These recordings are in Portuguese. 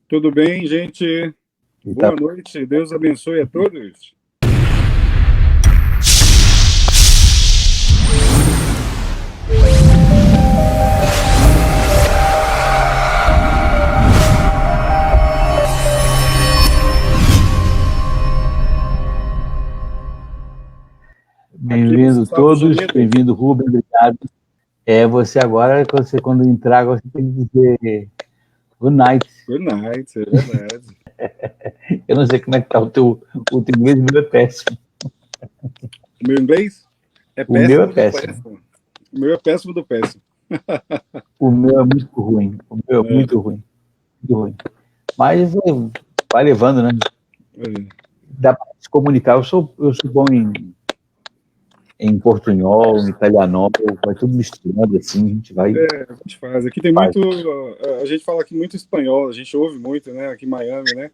Tudo bem, gente? Boa noite, Deus abençoe a todos. Bem-vindo todos, bem-vindo Rubem, obrigado. Você agora, quando entrar, você tem que dizer good night. Good night, é verdade. Eu não sei como é que tá o teu inglês, o meu é péssimo. O meu inglês? O meu é péssimo. O meu é péssimo do péssimo. O meu é muito ruim. O meu é muito ruim. Muito ruim. Mas vai levando, né? Dá para se comunicar. Eu sou bom em portunhol, em italianol, vai tudo misturando assim, a gente vai... a gente faz. Aqui tem muito... A gente fala aqui muito espanhol, a gente ouve muito, né? Aqui em Miami, né?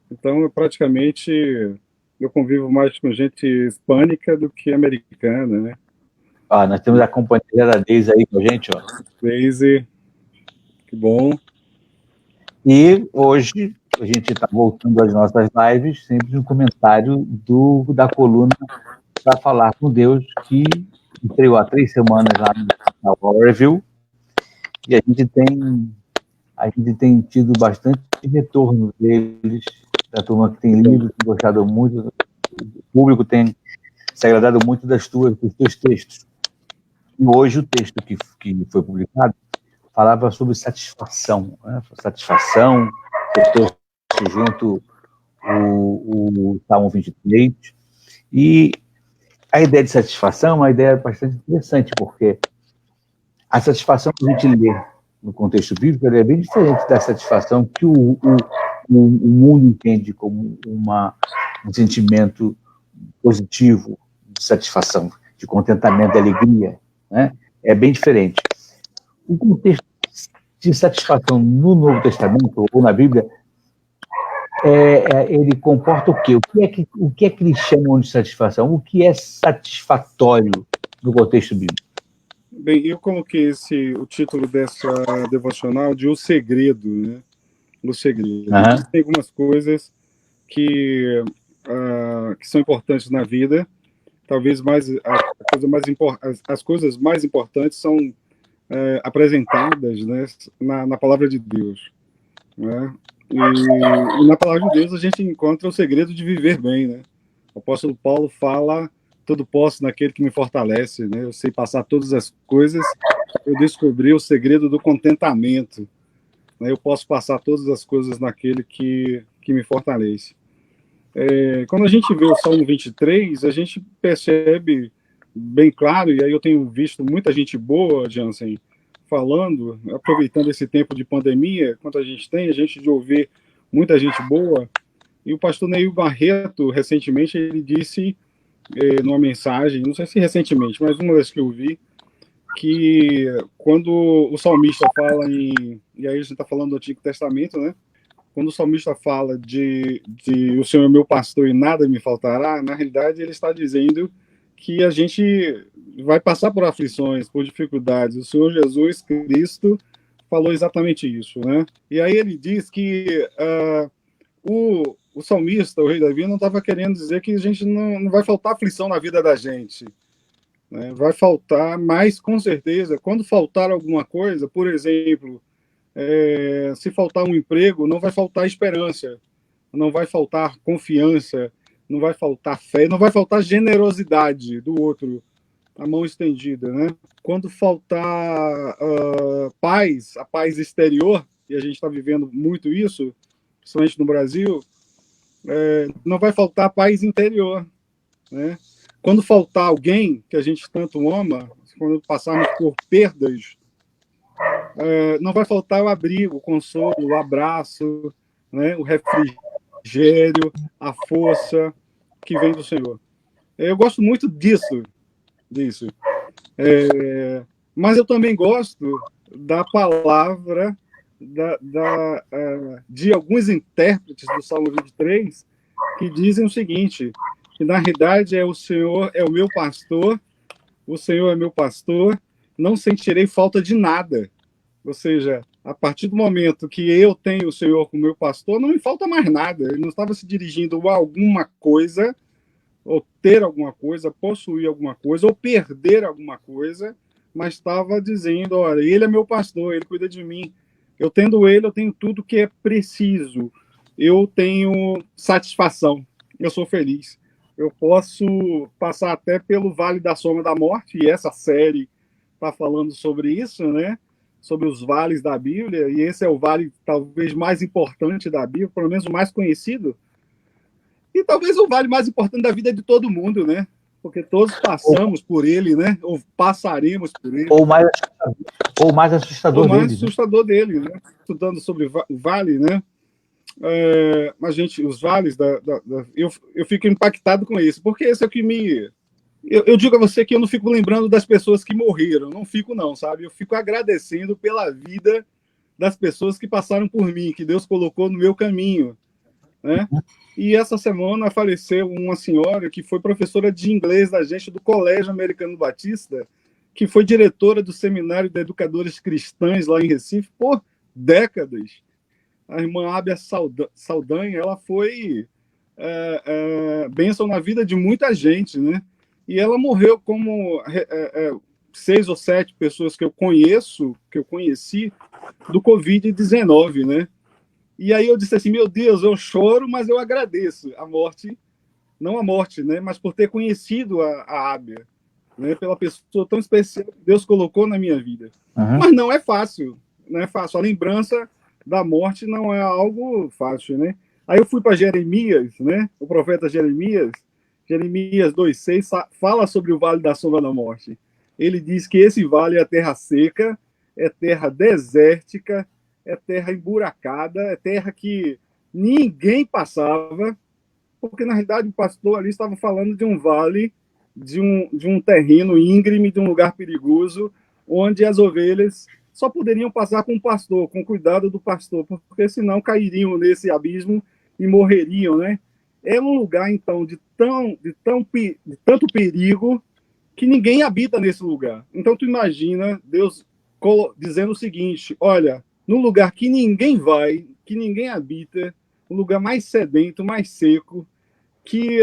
Então, praticamente, eu convivo mais com gente hispânica do que americana, né? Nós temos a companhia da Deise aí com a gente, ó. Deise, que bom. E hoje a gente está voltando às nossas lives, sempre um comentário da coluna para falar com Deus, que estreou há 3 semanas lá na Power Review, e a gente tem tido bastante retorno deles, da turma que tem lido, tem gostado muito, o público tem se agradado muito dos teus textos. E hoje o texto que foi publicado falava sobre satisfação, né? Satisfação, eu trouxe junto o Salmo 23, e a ideia de satisfação é uma ideia bastante interessante, porque a satisfação que a gente lê no contexto bíblico é bem diferente da satisfação que o mundo entende como um sentimento positivo de satisfação, de contentamento, de alegria, né? É bem diferente. O contexto de satisfação no Novo Testamento, ou na Bíblia, ele comporta o quê? O que é que eles chamam de satisfação? O que é satisfatório no contexto bíblico? Bem, eu coloquei o título dessa devocional de O Segredo, né? O Segredo. Tem algumas coisas que são importantes na vida. Talvez as coisas mais importantes são apresentadas, né, na palavra de Deus, né? E na palavra de Deus a gente encontra o segredo de viver bem, né? O apóstolo Paulo fala: tudo posso naquele que me fortalece, né? Eu sei passar todas as coisas, eu descobri o segredo do contentamento, né? Eu posso passar todas as coisas naquele que me fortalece. Quando a gente vê o Salmo 23, a gente percebe bem claro, e aí eu tenho visto muita gente boa, Jansen, falando, aproveitando esse tempo de pandemia, quanto a gente tem, a gente de ouvir muita gente boa, e o pastor Neil Barreto, recentemente, ele disse numa mensagem, não sei se recentemente, mas uma vez que eu vi, que quando o salmista fala e aí a gente está falando do Antigo Testamento, né? Quando o salmista fala de o Senhor é meu pastor e nada me faltará, na realidade ele está dizendo que a gente vai passar por aflições, por dificuldades. O Senhor Jesus Cristo falou exatamente isso, né? E aí ele diz que o salmista, o rei Davi, não estava querendo dizer que a gente não vai faltar aflição na vida da gente, né? Vai faltar, mas com certeza, quando faltar alguma coisa, por exemplo, se faltar um emprego, não vai faltar esperança, não vai faltar confiança, não vai faltar fé, não vai faltar generosidade do outro, a mão estendida, né? Quando faltar paz, a paz exterior, e a gente está vivendo muito isso, principalmente no Brasil, não vai faltar paz interior, né? Quando faltar alguém que a gente tanto ama, quando passarmos por perdas, não vai faltar o abrigo, o consolo, o abraço, né? O refrigério, a força que vem do Senhor. Eu gosto muito disso. Mas eu também gosto da palavra de alguns intérpretes do Salmo 23 que dizem o seguinte, que na realidade o Senhor é o meu pastor, o Senhor é meu pastor, não sentirei falta de nada. Ou seja, A partir do momento que eu tenho o Senhor como meu pastor, não me falta mais nada. Ele não estava se dirigindo a alguma coisa, ou ter alguma coisa, possuir alguma coisa, ou perder alguma coisa, mas estava dizendo, olha, ele é meu pastor, ele cuida de mim. Eu tendo ele, eu tenho tudo que é preciso. Eu tenho satisfação. Eu sou feliz. Eu posso passar até pelo Vale da Sombra da Morte, e essa série está falando sobre isso, né? Sobre os vales da Bíblia, e esse é o vale talvez mais importante da Bíblia, pelo menos o mais conhecido, e talvez o vale mais importante da vida de todo mundo, né? Porque todos passamos por ele, né? Ou passaremos por ele. Ou mais assustador Ou mais dele, né? assustador dele, né? Estudando sobre o vale, né? Mas, gente, os vales eu fico impactado com isso, porque esse é o que me. Eu digo a você que eu não fico lembrando das pessoas que morreram, não fico, não, sabe? Eu fico agradecendo pela vida das pessoas que passaram por mim, que Deus colocou no meu caminho, né? E essa semana faleceu uma senhora que foi professora de inglês da gente do Colégio Americano Batista, que foi diretora do Seminário de Educadores Cristãs lá em Recife por décadas. A irmã Ábia Saldanha, ela foi bênção na vida de muita gente, né? E ela morreu como 6 ou 7 pessoas que eu conheci, do Covid-19, né? E aí eu disse assim, meu Deus, eu choro, mas eu agradeço a morte, não a morte, né? Mas por ter conhecido a Ábia, né? Pela pessoa tão especial que Deus colocou na minha vida. Mas não é fácil, não é fácil. A lembrança da morte não é algo fácil, né? Aí eu fui para Jeremias, né? O profeta Jeremias 2:6 fala sobre o vale da sombra da morte. Ele diz que esse vale é terra seca, é terra desértica, é terra emburacada, é terra que ninguém passava, porque na realidade o pastor ali estava falando de um vale, de um terreno íngreme, de um lugar perigoso, onde as ovelhas só poderiam passar com o pastor, com o cuidado do pastor, porque senão cairiam nesse abismo e morreriam, né? É um lugar, então, de tanto perigo que ninguém habita nesse lugar. Então, tu imagina Deus dizendo o seguinte, olha, no lugar que ninguém vai, que ninguém habita, um lugar mais sedento, mais seco, que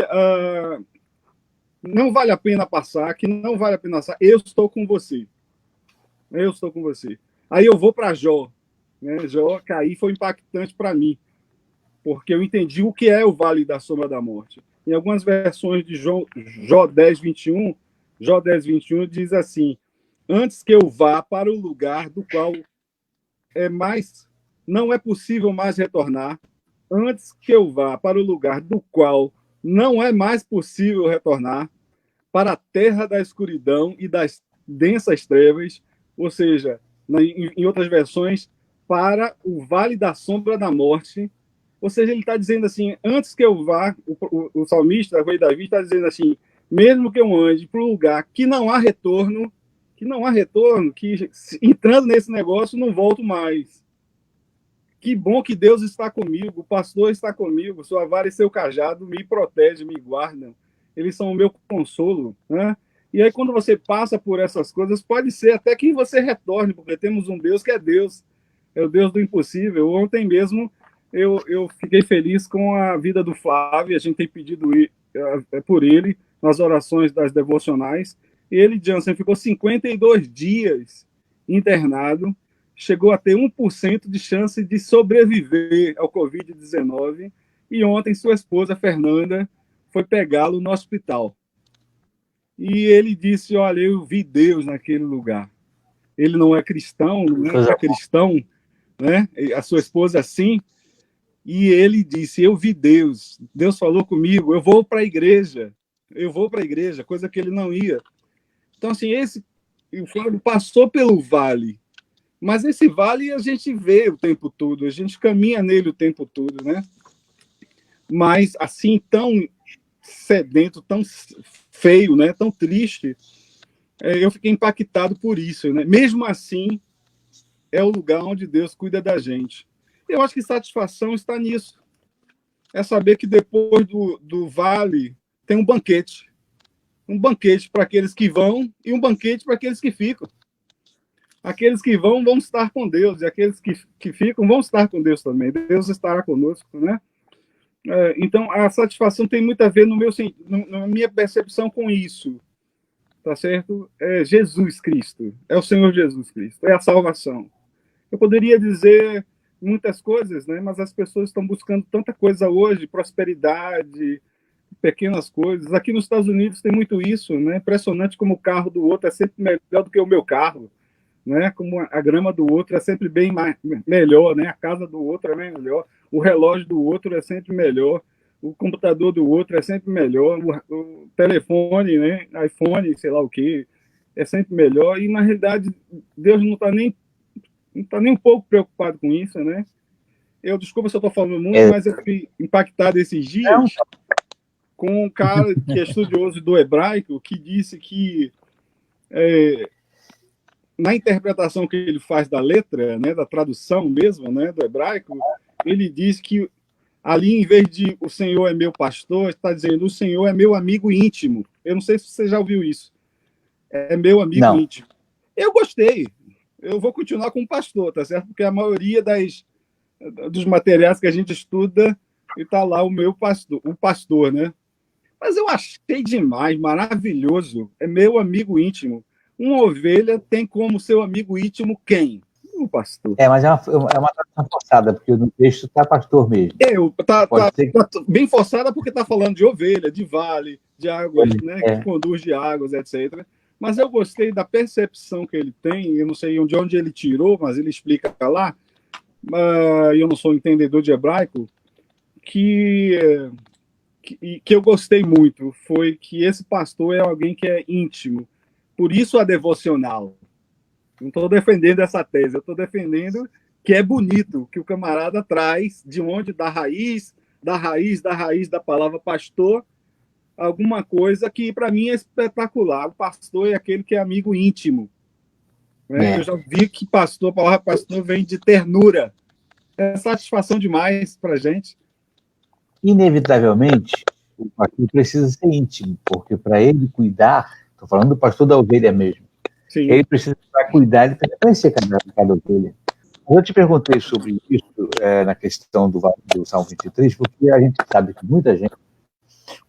não vale a pena passar, que não vale a pena passar, eu estou com você. Eu estou com você. Aí eu vou para Jó. Né? Jó, que aí foi impactante para mim, porque eu entendi o que é o Vale da Sombra da Morte. Em algumas versões de Jó 10:21, Jó 10:21 diz assim, antes que eu vá para o lugar do qual não é possível mais retornar, antes que eu vá para o lugar do qual não é mais possível retornar, para a terra da escuridão e das densas trevas, ou seja, em outras versões, para o vale da sombra da morte. Ou seja, ele está dizendo assim, antes que eu vá, o salmista, o rei Davi, está dizendo assim, mesmo que eu ande para um lugar que não há retorno, que entrando nesse negócio não volto mais. Que bom que Deus está comigo, o pastor está comigo, sua vara e seu cajado me protegem, me guardam. Eles são o meu consolo, né? E aí, quando você passa por essas coisas, pode ser até que você retorne, porque temos um Deus que é Deus, é o Deus do impossível. Ontem mesmo eu fiquei feliz com a vida do Flávio, a gente tem pedido por ele nas orações das devocionais. Ele, Jansen, ficou 52 dias internado, chegou a ter 1% de chance de sobreviver ao Covid-19, e ontem sua esposa, Fernanda, foi pegá-lo no hospital. E ele disse, olha, eu vi Deus naquele lugar. Ele não é cristão, não é cristão, né? A sua esposa sim, e ele disse, eu vi Deus, Deus falou comigo, eu vou para a igreja, coisa que ele não ia. Então, assim, o Flávio passou pelo vale, mas esse vale a gente vê o tempo todo, a gente caminha nele o tempo todo, né? Mas assim, tão sedento, tão feio, né? Tão triste, eu fiquei impactado por isso, né? Mesmo assim, é o lugar onde Deus cuida da gente. Eu acho que satisfação está nisso. É saber que depois do vale tem um banquete. Um banquete para aqueles que vão e um banquete para aqueles que ficam. Aqueles que vão estar com Deus, e aqueles que ficam vão estar com Deus também. Deus estará conosco, né? Então, a satisfação tem muito a ver na minha percepção com isso, tá certo? É Jesus Cristo, é o Senhor Jesus Cristo, é a salvação. Eu poderia dizer muitas coisas, né? Mas as pessoas estão buscando tanta coisa hoje, prosperidade, pequenas coisas. Aqui nos Estados Unidos tem muito isso, né? Impressionante como o carro do outro é sempre melhor do que o meu carro, né? Como a grama do outro é sempre bem melhor, né? A casa do outro é melhor, o relógio do outro é sempre melhor, o computador do outro é sempre melhor, o telefone, né? iPhone, sei lá o que, é sempre melhor. E na realidade Deus não está nem um pouco preocupado com isso, né? Eu desculpa se eu estou falando muito, mas eu fui impactado esses dias com um cara que é estudioso do hebraico que disse que na interpretação que ele faz da letra, né, da tradução mesmo, né, do hebraico, ele diz que ali, em vez de o Senhor é meu pastor, está dizendo o Senhor é meu amigo íntimo. Eu não sei se você já ouviu isso. É meu amigo íntimo. Eu gostei. Eu vou continuar com o pastor, tá certo? Porque a maioria dos materiais que a gente estuda está lá o pastor, né? Mas eu achei demais, maravilhoso. É meu amigo íntimo. Uma ovelha tem como seu amigo íntimo quem? O pastor. Mas é uma tradução forçada, porque no texto está pastor mesmo. Tá bem forçada porque está falando de ovelha, de vale, de águas, né, que conduz de águas, etc. Mas eu gostei da percepção que ele tem. Eu não sei de onde ele tirou, mas ele explica lá. E eu não sou entendedor de hebraico, que eu gostei muito foi que esse pastor é alguém que é íntimo. Por isso a devocional. Não estou defendendo essa tese, eu estou defendendo que é bonito, que o camarada traz de onde, da raiz da palavra pastor, alguma coisa que para mim é espetacular. O pastor é aquele que é amigo íntimo. Né? Eu já vi que a palavra pastor vem de ternura. É satisfação demais para a gente. Inevitavelmente, o pastor precisa ser íntimo, porque para ele cuidar, estou falando do pastor da ovelha mesmo, sim, ele precisa cuidar, ele precisa conhecer cada ovelha. Eu te perguntei sobre isso na questão do Salmo 23, porque a gente sabe que muita gente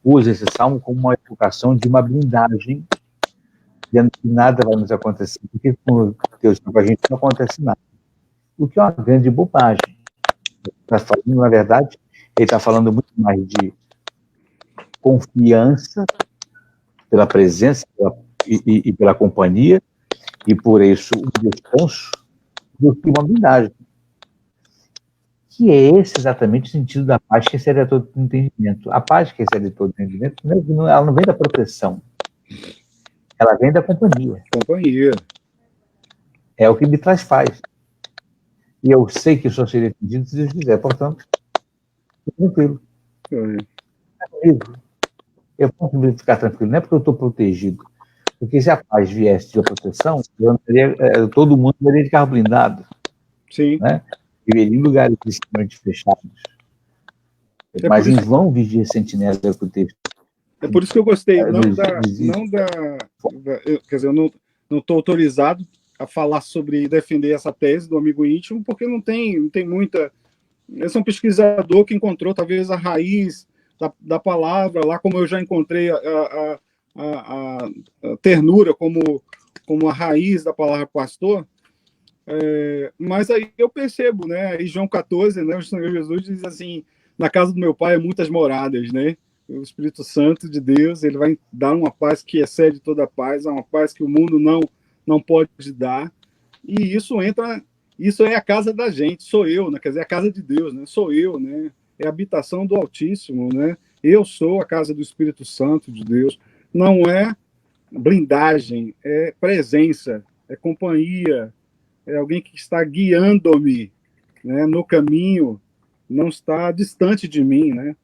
usa esse salmo como uma evocação de uma blindagem, dizendo que nada vai nos acontecer, porque com Deus com a gente não acontece nada. O que é uma grande bobagem. Na verdade, ele está falando muito mais de confiança pela presença e pela companhia, e por isso um descanso, do que uma blindagem. Que é esse exatamente o sentido da paz que excede a todo entendimento. A paz que excede todo entendimento, ela não vem da proteção, ela vem da companhia. Companhia. É o que me traz paz. E eu sei que só serei atendido se Deus quiser, portanto, estou tranquilo. Eu posso ficar tranquilo, não é porque eu estou protegido. Porque se a paz viesse de proteção, todo mundo viveria de carro blindado. Sim. Né? Viveria em lugares extremamente fechados. Mas em vão vigia sentinela do texto. É por isso que eu gostei. Quer dizer, eu não estou autorizado a falar sobre defender essa tese do amigo íntimo, porque não tem muita. Eu sou um pesquisador que encontrou talvez a raiz da palavra, lá como eu já encontrei a ternura como a raiz da palavra pastor. Mas aí eu percebo, né? Aí João 14, né? O Senhor Jesus diz assim: na casa do meu pai há muitas moradas, né? O Espírito Santo de Deus, ele vai dar uma paz que excede toda a paz, uma paz que o mundo não pode dar. E isso é a casa da gente, sou eu, né? Quer dizer, a casa de Deus, né? Sou eu, né? É a habitação do Altíssimo, né? Eu sou a casa do Espírito Santo de Deus. Não é blindagem, é presença, é companhia, é alguém que está guiando-me, né, no caminho, não está distante de mim, né?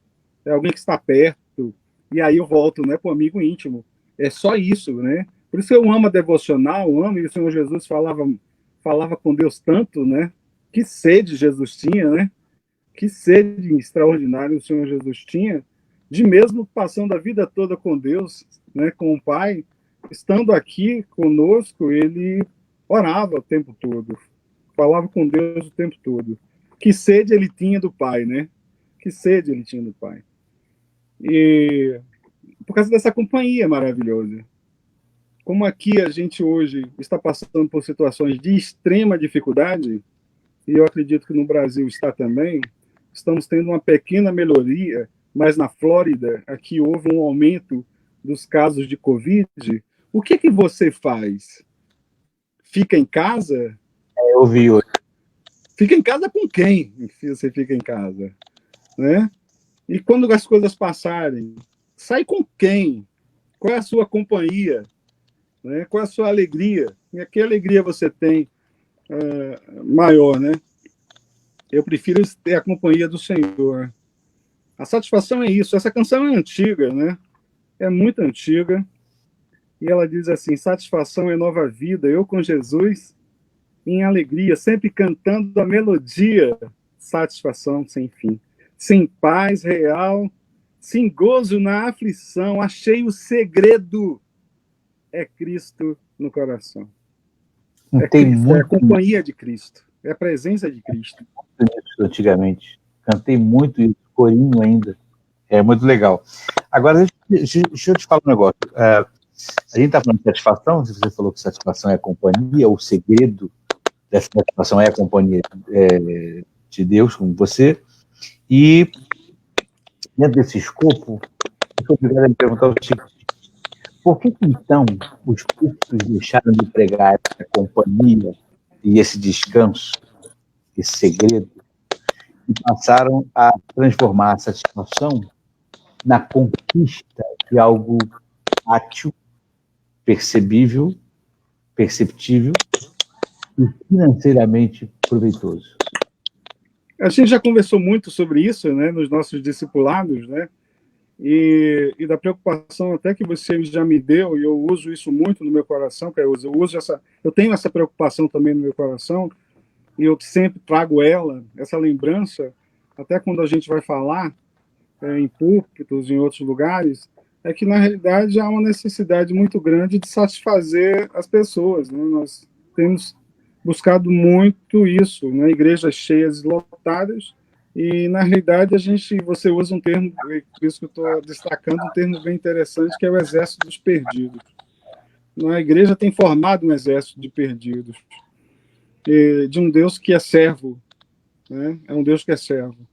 É alguém que está perto. E aí eu volto, né, para o amigo íntimo. É só isso, né? Por isso eu amo a devocional, e o Senhor Jesus falava com Deus tanto, né? Que sede Jesus tinha, né? Que sede extraordinária o Senhor Jesus tinha, de mesmo passando a vida toda com Deus, né, com o Pai, estando aqui conosco, ele orava o tempo todo, falava com Deus o tempo todo. Que sede ele tinha do Pai, né? Que sede ele tinha do Pai. E por causa dessa companhia maravilhosa. Como aqui a gente hoje está passando por situações de extrema dificuldade, e eu acredito que no Brasil está também, estamos tendo uma pequena melhoria, mas na Flórida, aqui houve um aumento dos casos de Covid. O que que você faz? Fica em casa? Eu vi hoje. Fica em casa com quem se você fica em casa? Né? E quando as coisas passarem, sai com quem? Qual é a sua companhia? Né? Qual é a sua alegria? E que alegria você tem maior, né? Eu prefiro ter a companhia do Senhor. A satisfação é isso. Essa canção é antiga, né? É muito antiga. E ela diz assim: satisfação é nova vida, eu com Jesus, em alegria, sempre cantando a melodia, satisfação sem fim. Sem paz real, sem gozo na aflição, achei o segredo, é Cristo no coração. É Cantei Cristo, é a muito companhia de Cristo, é a presença de Cristo. isso antigamente. Cantei muito isso, corinho ainda. É muito legal. Agora, deixa eu te falar um negócio. A gente está falando de satisfação, se você falou que satisfação é a companhia, o segredo dessa satisfação é a companhia de Deus com você. E dentro desse escopo, eu sou obrigado a me perguntar o seguinte: por que então os cursos deixaram de pregar essa companhia e esse descanso, esse segredo, e passaram a transformar a satisfação na conquista de algo átil, percebível, perceptível e financeiramente proveitoso? A gente já conversou muito sobre isso, né, nos nossos discipulados, né, e da preocupação até que você já me deu, e eu uso isso muito no meu coração, que eu tenho essa preocupação também no meu coração, e eu sempre trago essa lembrança, até quando a gente vai falar em púlpitos, em outros lugares, é que na realidade há uma necessidade muito grande de satisfazer as pessoas, né? Nós temos buscado muito isso, né? Igrejas cheias e lotadas, e na realidade você usa um termo, por isso que eu estou destacando um termo bem interessante, que é o exército dos perdidos. A igreja tem formado um exército de perdidos, de um Deus que é servo, né? É um Deus que é servo.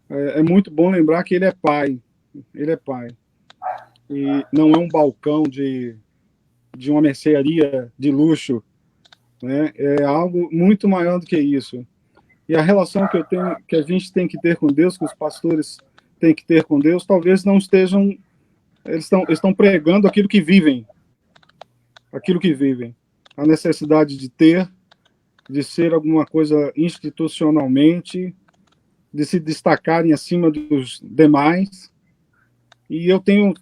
É muito bom lembrar que ele é pai, ele é pai. E não é um balcão de uma mercearia de luxo, né? É algo muito maior do que isso. E a relação que a gente tem que ter com Deus, que os pastores têm que ter com Deus, talvez não estejam, estão pregando aquilo que vivem, a necessidade de ter, de ser alguma coisa institucionalmente, de se destacarem acima dos demais. E eu tenho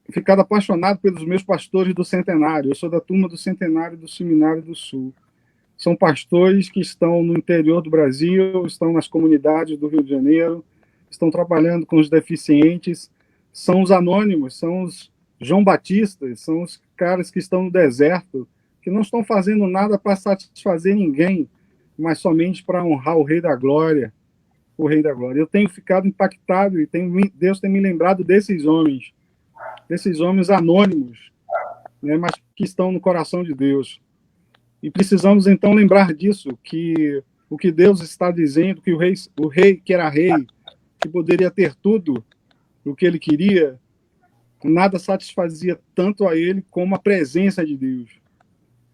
ficado apaixonado pelos meus pastores do Centenário. Eu sou da turma do Centenário do Seminário do Sul. São pastores que estão no interior do Brasil, estão nas comunidades do Rio de Janeiro, estão trabalhando com os deficientes, são os anônimos, são os João Batistas, são os caras que estão no deserto, que não estão fazendo nada para satisfazer ninguém, mas somente para honrar o Rei da Glória, o Rei da Glória. Eu tenho ficado impactado e Deus tem me lembrado desses homens anônimos, né, mas que estão no coração de Deus. E precisamos então lembrar disso, que o que Deus está dizendo, que o rei que era rei, que poderia ter tudo o que ele queria, nada satisfazia tanto a ele como a presença de Deus.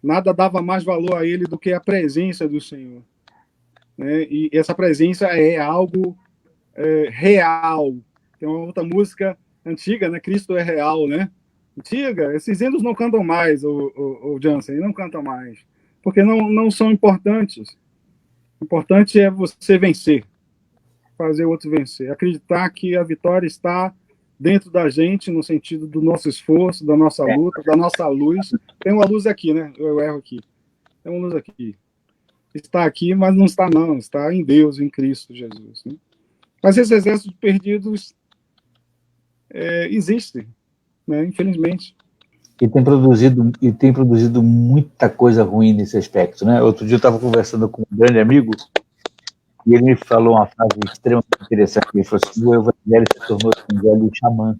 Nada dava mais valor a ele do que a presença do Senhor. Né? E essa presença é algo real. Tem uma outra música antiga, né? Cristo é real, né? Antiga. Esses hinos não cantam mais, o Jansen, não cantam mais. Porque não são importantes. O importante é você vencer. Fazer o outro vencer. Acreditar que a vitória está dentro da gente, no sentido do nosso esforço, da nossa luta, da nossa luz. Tem uma luz aqui, né? Eu erro aqui. Tem uma luz aqui. Está aqui, mas não está não. Está em Deus, em Cristo Jesus. Né? Mas esses exércitos perdidos existem, né? Infelizmente. e tem produzido muita coisa ruim nesse aspecto, né? Outro dia eu estava conversando com um grande amigo e ele me falou uma frase extremamente interessante. Ele falou assim: o evangelho se tornou um evangelho xamã.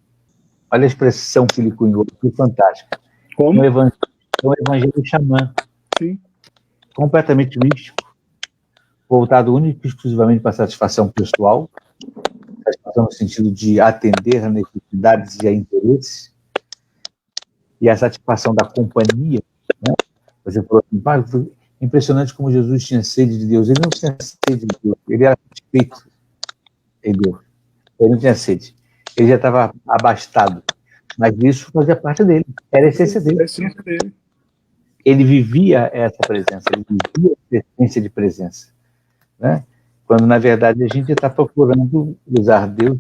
Olha a expressão que ele cunhou, que fantástica. Como? Um evangelho xamã. Sim. Completamente místico, voltado única e exclusivamente para a satisfação pessoal, satisfação no sentido de atender a necessidades e a interesses, e a satisfação da companhia, né? Você falou assim, impressionante como Jesus tinha sede de Deus. Ele não tinha sede de Deus, ele era satisfeito em Deus. Ele não tinha sede. Ele já estava abastado. Mas isso fazia parte dele, era a essência dele. A essência dele. Ele vivia essa presença, ele vivia essa essência de presença, né? Quando, na verdade, a gente está procurando usar Deus,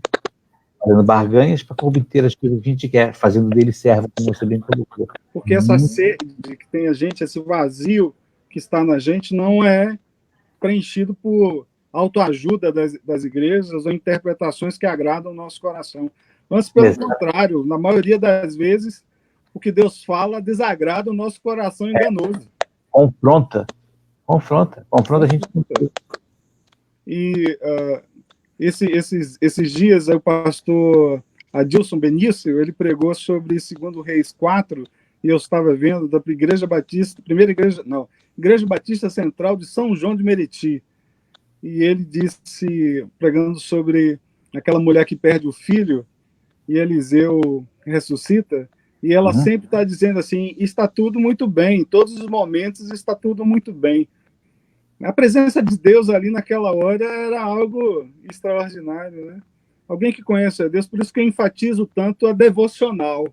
fazendo barganhas para obter as coisas que a gente quer, fazendo dele servo, como você bem colocou. Porque essa sede que tem a gente, esse vazio que está na gente, não é preenchido por autoajuda das igrejas ou interpretações que agradam o nosso coração. Antes, pelo contrário, na maioria das vezes, o que Deus fala desagrada o nosso coração enganoso. Confronta a gente. E esses dias, o pastor Adilson Benício, ele pregou sobre 2 Reis 4, e eu estava vendo da Igreja Batista, Igreja Batista Central de São João de Meriti. E ele disse, pregando sobre aquela mulher que perde o filho, e Eliseu ressuscita, e ela sempre está dizendo assim, está tudo muito bem, em todos os momentos está tudo muito bem. A presença de Deus ali naquela hora era algo extraordinário, né? Alguém que conhece a Deus, por isso que eu enfatizo tanto a devocional.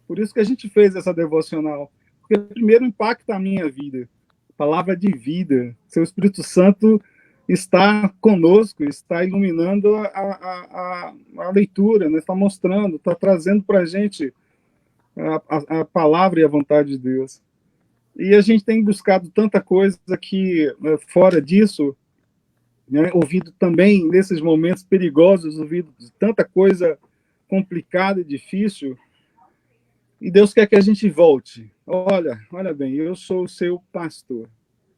Por isso que a gente fez essa devocional. Porque primeiro impacta a minha vida. Palavra de vida. Seu Espírito Santo está conosco, está iluminando a leitura, né? Está mostrando, está trazendo para a gente a palavra e a vontade de Deus. E a gente tem buscado tanta coisa que, fora disso, né, ouvido também, nesses momentos perigosos, ouvido tanta coisa complicada e difícil, e Deus quer que a gente volte. Olha bem, eu sou o seu pastor.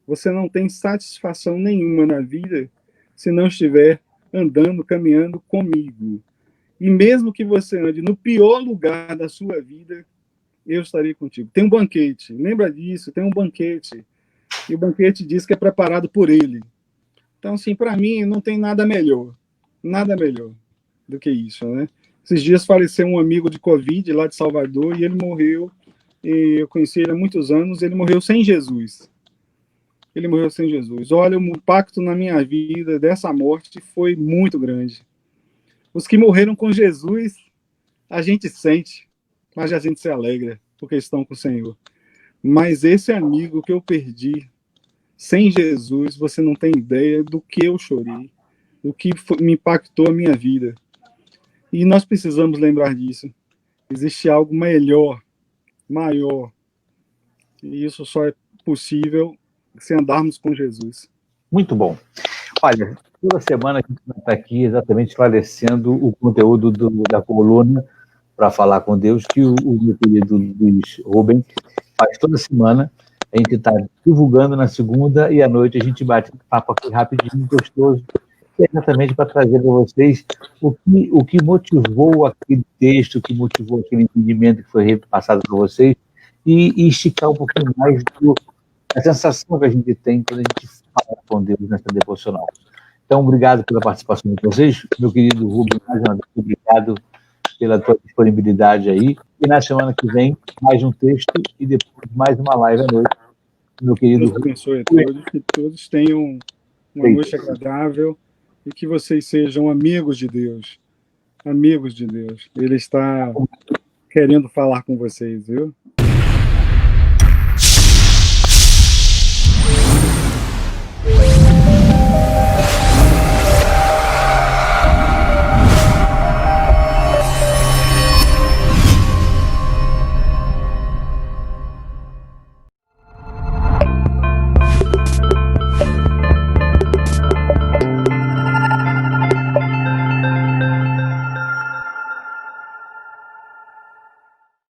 Você não tem satisfação nenhuma na vida se não estiver andando, caminhando comigo. E mesmo que você ande no pior lugar da sua vida, eu estarei contigo. Tem um banquete, lembra disso, tem um banquete. E o banquete diz que é preparado por ele. Então, assim, para mim, não tem nada melhor do que isso, né? Esses dias faleceu um amigo de Covid lá de Salvador e ele morreu, e eu conheci ele há muitos anos, ele morreu sem Jesus. Ele morreu sem Jesus. Olha, o impacto na minha vida dessa morte foi muito grande. Os que morreram com Jesus, a gente sente, mas a gente se alegra, porque estão com o Senhor. Mas esse amigo que eu perdi, sem Jesus, você não tem ideia do que eu chorei, do que me impactou a minha vida. E nós precisamos lembrar disso. Existe algo melhor, maior. E isso só é possível se andarmos com Jesus. Muito bom. Olha, toda semana a gente está aqui exatamente esclarecendo o conteúdo da coluna para falar com Deus, que o meu querido Luiz Rubem faz toda semana. A gente está divulgando na segunda e à noite a gente bate um papo aqui rapidinho, gostoso, exatamente para trazer para vocês o que motivou aquele texto, o que motivou aquele entendimento que foi repassado para vocês e esticar um pouquinho mais a sensação que a gente tem quando a gente fala com Deus nessa devocional. Então, obrigado pela participação de vocês. Meu querido Rubem, mais uma vez, obrigado pela tua disponibilidade aí. E na semana que vem, mais um texto e depois mais uma live à noite. Meu querido Deus abençoe a todos, que todos tenham uma noite agradável e que vocês sejam amigos de Deus. Amigos de Deus. Ele está querendo falar com vocês, viu?